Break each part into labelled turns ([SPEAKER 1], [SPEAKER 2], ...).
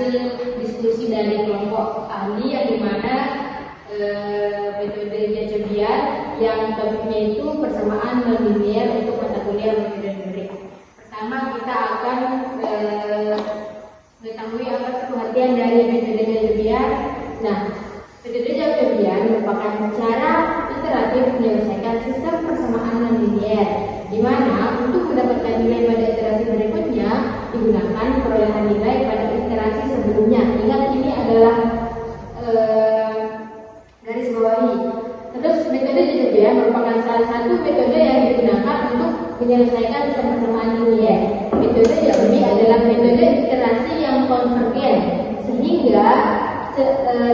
[SPEAKER 1] hasil diskusi dari kelompok ahli yang dimana metode Jacobian yang topiknya itu persamaan non-linear untuk mata kuliah metode numerik. Pertama kita akan mengetahui apa pengertian dari metode Jacobian. Nah, metode Jacobian merupakan cara iteratif menyelesaikan sistem persamaan non-linear, di mana untuk mendapatkan nilai pada iterasi berikutnya digunakan perolehan nilai pada iterasi sebelumnya. Ingat ini adalah garis bawahi. Terus metode Jacobian merupakan salah satu metode yang digunakan untuk menyelesaikan sistem persamaan linear. Metode Jacobi adalah metode iterasi yang konvergen, sehingga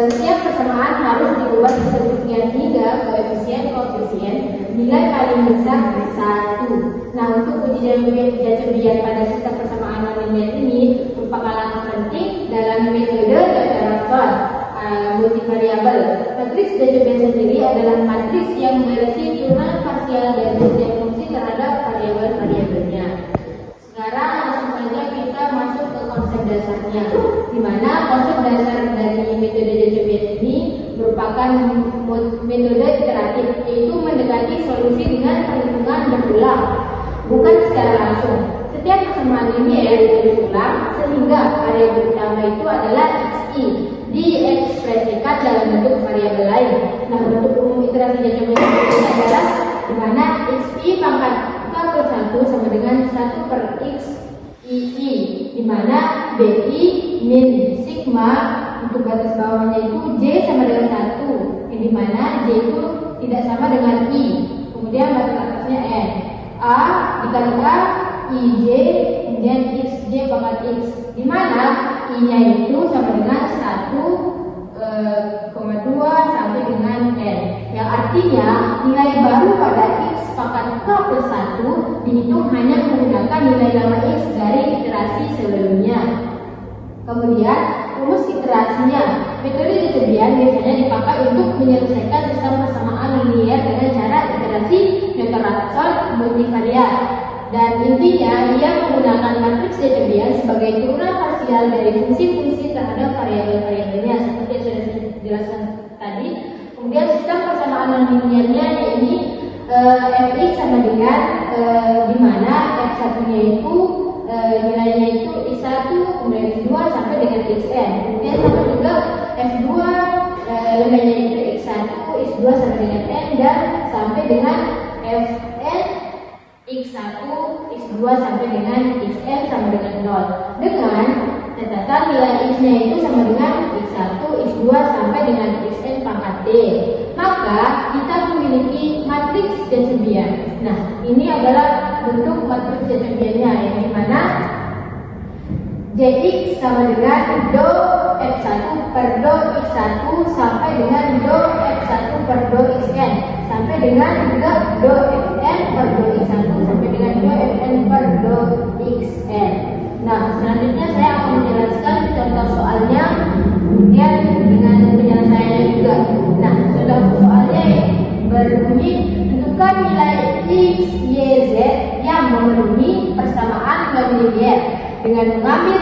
[SPEAKER 1] setiap persamaan harus diubah sedemikian hingga koefisien nilai paling besar 1. Nah, untuk uji Jacobian pada sistem persamaan non-linear ini merupakan langkah penting dalam metode Jacobian multivariabel. Matriks Jacobian sendiri adalah matriks yang memiliki turunan parsial dari setiap fungsi terhadap variabel-variabelnya. Sekarang langsung saja kita masuk ke konsep dasarnya, di mana konsep dasar dari metode Jacobian ini merupakan metode iteratif, yaitu mendekati solusi dengan perhitungan berulang, bukan secara langsung. Setiap persamaan linear ditulis ulang sehingga variabel utama itu adalah xi diekspresikan dalam bentuk variabel lain. Nah, bentuk umum iterasi Jacobian ini adalah di mana xi pangkat k+1 sama dengan 1 per x ii, di mana bi min sigma untuk garis bawahnya itu j sama dengan 1, yang di mana j itu tidak sama dengan i, kemudian batas atasnya n, a dikali a ij, kemudian xj pangkat x, di mana i nya itu sama dengan 1,2 sampai dengan n, yang artinya nilai baru pada x pangkat k+1 dihitung hanya menggunakan nilai lama x dari iterasi sebelumnya. Kemudian rumus iterasinya, metode Jacobian biasanya dipakai untuk menyelesaikan sistem persamaan linear dengan cara iterasi Newton-Raphson multivariat. Dan intinya ia menggunakan matriks Jacobian sebagai turunan parsial dari fungsi-fungsi terhadap variabel-variabelnya seperti yang sudah saya jelaskan tadi. Kemudian sistem persamaan non-linearnya ini fx sama dengan di mana f1-nya itu nilainya itu x1 kemudian x2 sampai dengan xn. Kemudian sama juga f2 nilainya itu x1 x2 sampai dengan n dan sampai dengan fn x1 x2 sampai dengan xn sama dengan 0, dengan catatan nilai x-nya itu sama dengan x1 x2 sampai dengan xn pangkat d. Maka kita memiliki matriks Jacobian. Nah, ini adalah bentuk matriks Jacobiannya, yang dimana Jx sama dengan do f1 per do x1 sampai dengan do f1 per do xn sampai dengan juga do fn per do x1 sampai dengan do fn per do xn. Nah, selanjutnya saya akan menjelaskan contoh soalnya, kemudian dengan penyelesaiannya juga. Nah, contoh soalnya berbunyi tentukan nilai x, y, z yang memenuhi persamaan non-linear dengan mengambil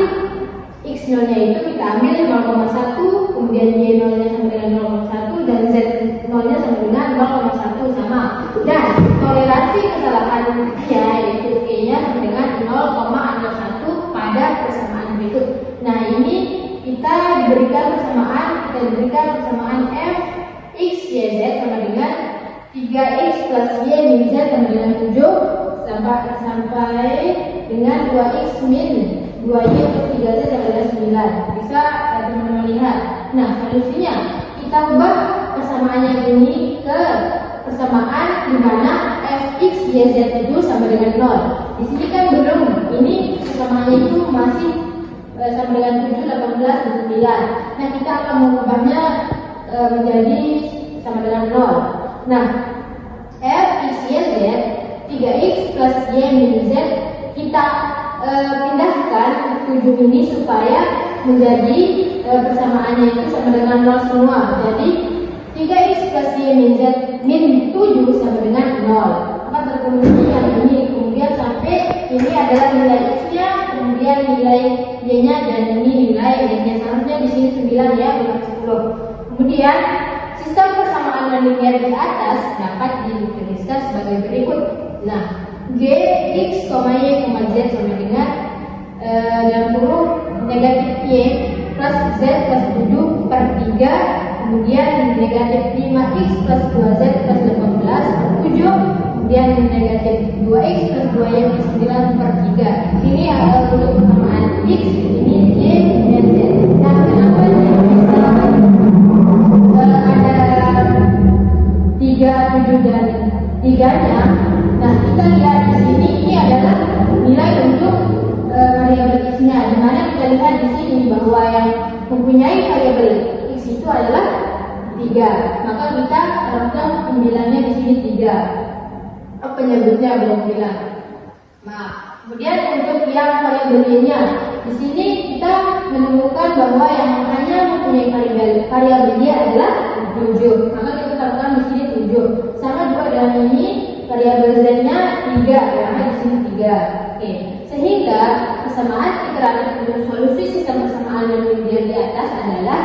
[SPEAKER 1] x0-nya itu kita ambil 0,1, kemudian y0-nya sama dengan 0,1 dan z0-nya sama dengan 0,1 sama. Dan toleransi kesalahan dia yaitu e-nya sama dengan 0,01 pada persamaan berikut. Nah, ini kita diberikan persamaan f x, y, z sama dengan 3x plus y min z sama dengan 7 sampai dengan 2x min 2y plus 3z sama dengan 9. Bisa teman-teman lihat. Nah, solusinya kita ubah persamaannya ini ke persamaan di mana fx, y, z itu sama dengan 0. Di sini kan belum, ini persamaannya itu masih sama dengan 7, 18, dan 9. Nah, kita akan mengubahnya menjadi sama dengan 0. Nah, f, x, y, z 3x plus y min z kita pindahkan 7 ini supaya menjadi persamaannya itu sama dengan 0 semua. Jadi 3x plus y min z min 7 sama dengan 0. Maka terpenuhi yang ini. Kemudian sampai ini adalah nilai x nya, kemudian nilai y nya, dan ini nilay nya ya, bukan 10. Kemudian sistem persamaan non-linear di atas dapat dituliskan sebagai berikut. Nah, G, X, Y, Z sama dengan dalam kurung negatif Y plus Z plus 7 per 3, kemudian negatif 5X plus 2Z plus 18 per 7, kemudian negatif 2X plus 2Y plus 9 per 3. Ini untuk persamaan X, ini Y, dan Z. Nah, kenapa ini bisa ada 3, 7 dan 3-nya? Nah, kita lihat di sini ini adalah nilai untuk variabel X-nya, di mana kita lihat di sini bahwa yang mempunyai variabel X itu adalah 3. Maka kita lakukan pembilangnya di sini 3. Penyebutnya belum bilang. Nah, kemudian untuk yang variabel Y-nya, di sini kita menemukan bahwa yang hanya mempunyai variabel Y adalah 7. Maka kita lakukan di sini 7. Sama juga dengan ini, variabel Z-nya 3, karena di sini 3. Oke. Sehingga persamaan iteratif untuk solusi sistem persamaan non-linear di atas adalah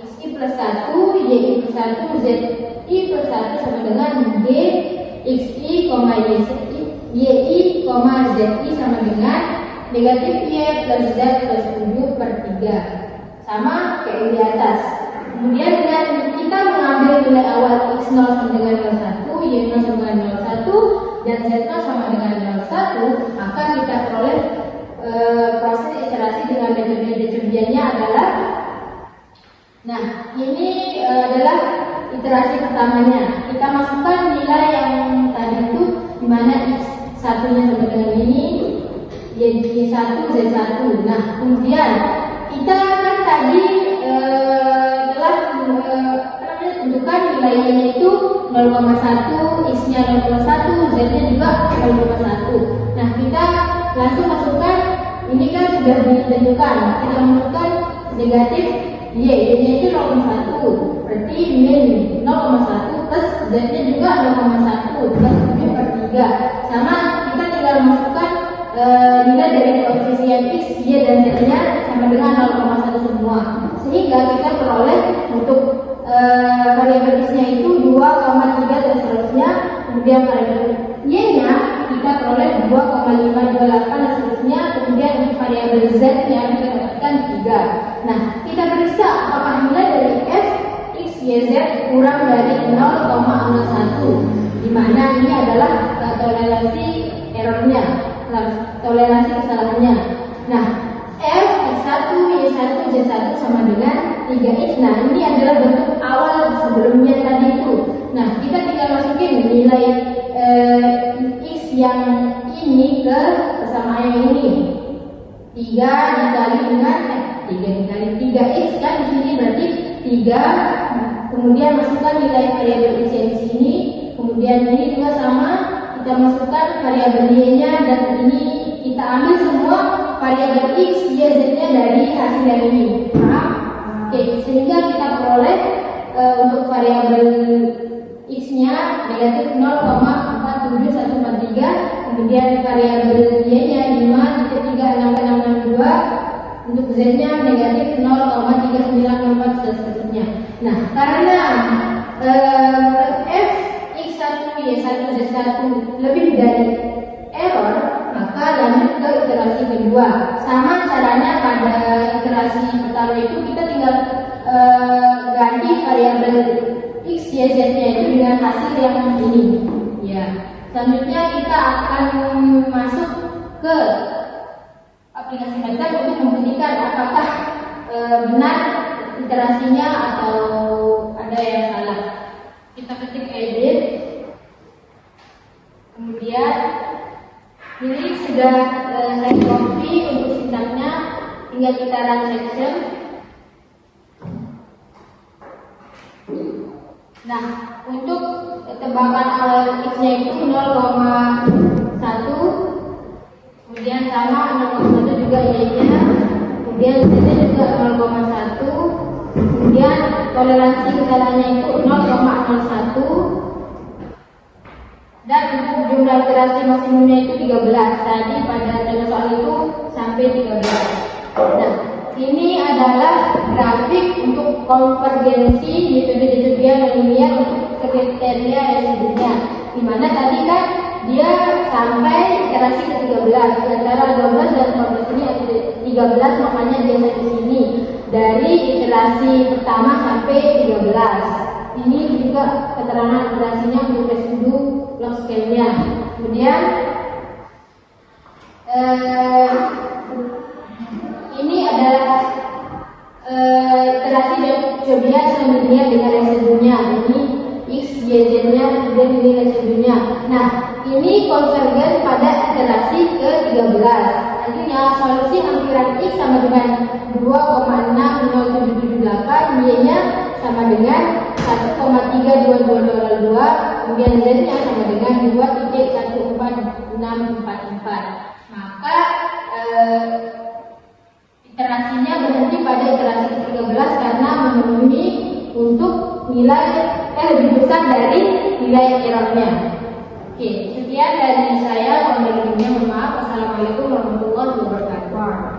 [SPEAKER 1] Xi plus 1, Y plus 1, Zi plus 1 sama dengan G Xi, YI, Zi sama dengan negatif Y plus Z plus 7 per 3. Sama kayak di atas. Kemudian dengan kita mengambil nilai awal X0 sama dengan 01, Y0 sama dengan 01, dan Z0 sama dengan 01, maka kita peroleh proses iterasi dengan metode Determinannya adalah, nah ini adalah iterasi pertamanya. Kita masukkan nilai yang tadi itu, dimana X1 nya sama dengan ini, Y1, Z1. Nah, kemudian kita kan tadi telah tentukan nilainya itu 0,1, X-nya 0,1, Z-nya juga 0,1. Nah, kita langsung masukkan, ini kan sudah ditentukan, kita masukkan negatif Y, Y-nya itu 0,1, berarti min 0,1 plus Z-nya juga 0,1 plus 7 per 3. Sama, kita tinggal masukkan nilai dari koefisien X, Y, dan Z-nya sama dengan 0,1 semua. Sehingga kita peroleh untuk variabel X-nya itu 2,3 dan seterusnya. Kemudian variabel Y-nya kita peroleh 2,528 dan seterusnya. Kemudian untuk variabel Z-nya kita dapatkan 3. Nah, kita periksa apakah nilai dari F, X, Y, Z kurang dari 0,01, di mana ini adalah toleransi errornya, toleransi kesalahannya. Nah, F, X1, Y1, Z1 sama dengan 3X. Nah, ini adalah bentuk awal sebelumnya tadi itu. Nah, kita tinggal masukin nilai X yang ini ke persamaan yang ini. 3 dikali dengan 3 dikali 3X kan di sini berarti 3. Kemudian masukkan nilai variabel X yang di sini. Kemudian ini juga sama, kita masukkan variabel Y-nya, dan ini kita ambil semua variabel X, Y, Z-nya dari hasil yang ini. Paham? Oke, sehingga kita peroleh untuk variabel X-nya negatif 0,47143, kemudian variabel Y-nya 5,3662, untuk Z-nya negatif 0,3964 dan seterusnya. Nah, karena F, X1, Y1, Z1 lebih dari error, maka lanjut ke iterasi kedua. Sama caranya pada iterasi pertama itu, kita tinggal ganti variabel X, Y, Z-nya itu dengan hasil yang ini. Ya. Selanjutnya kita akan masuk ke aplikasi method untuk membuktikan apakah benar iterasinya atau ada yang salah. Kita ketik edit, kemudian ini sudah saya copy untuk sintaknya, tinggal kita run section. Nah, untuk tebakan awal X-nya itu 0,1, kemudian sama 0,1 juga Y-nya, kemudian Z-nya juga 0,1, kemudian toleransi kesalahannya itu 0,01, dan untuk jumlah iterasi maksimumnya itu 13. Tadi pada contoh soal itu sampai 13. Nah, ini adalah grafik grafik untuk konvergensi metode Jovian dan linear untuk kriteria residunya. Dimana tadi kan dia sampai iterasi ke-13, antara 12 dan 14 ini ada 13, makanya dia di sini dari iterasi pertama sampai 13. Ini juga keterangan iterasinya untuk residu log scale-nya. Kemudian ini adalah iterasi Jovian linear dengan residunya. Ini X, Y, Z-nya dan ini residunya. Nah, ini konvergen pada iterasi ke-13. Artinya solusi hampiran X sama dengan 2,60778, Y-nya sama dengan 1,32202, kemudian Z-nya sama dengan 2.1464. Maka iterasinya berhenti pada iterasi ke-13 karena memenuhi untuk nilai lebih besar dari nilai errornya. Oke, sekian dari saya. Mohon maaf. Wassalamualaikum warahmatullahi wabarakatuh.